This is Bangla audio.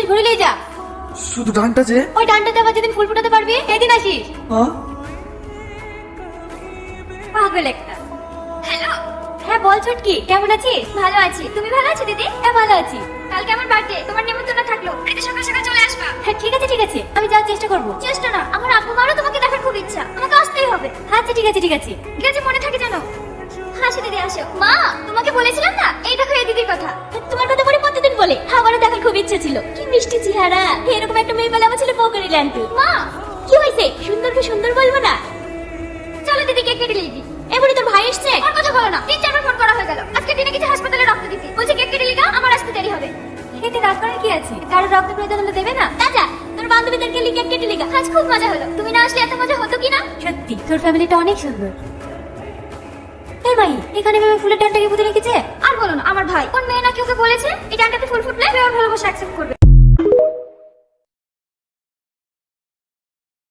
ঘুরে যা। শুধু ডানটা যে? ওই ডানটাতে আবার যেদিন ফুল ফুটাতে পারবি সেদিন আসিস। হ্যাঁ? পাগল একটা। হ্যালো, হ্যাঁ বল ছুটকি, কেমন আছিস? ভালো আছি, তুমি ভালো আছো দিদি? হ্যাঁ ভালো আছি। কালকে আমার বার্থডে, তোমার নিমন্ত্রণ থাকলো, কালকে সকাল সকাল চলে আসবা। হ্যাঁ ঠিক আছে ঠিক আছে, আমি যাওয়ার চেষ্টা করবো। চেষ্টা না, আমার আব্বু মারও তোমাকে দেখার খুব ইচ্ছা, আমাকে আসতেই হবে। আচ্ছা ঠিক আছে ঠিক আছে। ঠিক আছে, মনে থাকে জানো। হাসি দিদি আসো। মা, তোমাকে বলেছিলাম না, এই দেখো এই দিদির কথা। তোমার কথা পরে প্রতিদিন বলে, আমারও দেখার খুব ইচ্ছে ছিল। কি মিষ্টি চেহারা, এরকম একটা মেয়ে পেলে আমার ছেলে বউ করে ল্যান্টু। মা, কি হয়েছে? সুন্দরকে সুন্দর বলবো না? চলো দিদি, কেক কেটে নিবি। এবারে তোর ভাই এসছে, আর কথা বলো না, 3-4বার ফোন করা হয়ে গেল। আজকে দিনে কিছু হাসপাতালে রক্ত দিতে বলছে, কেক কেটে লিগা, আমার আসতে দেরি হবে। এতে রাগ করার কি আছে? কারোর রক্ত প্রয়োজন হলে দেবে না? চাচা, তোর বান্ধবীদেরকে লিখে কেক কেটে লিগা। আজ খুব মজা হলো, তুমি না আসলে এত মজা হতো কি না? সত্যি তোর ফ্যামিলিটা অনেক সুন্দর। এই ভাই, এখানে ভেবে ফুলের ডানটাকে পুঁতে রেখেছে। আর বলো না, আমার ভাই কোন মেয়ে নাকি ওকে বলেছে এই ডানটাতে ফুল ফুটলে ওর ভালোবাসা অ্যাকসেপ্ট করবে।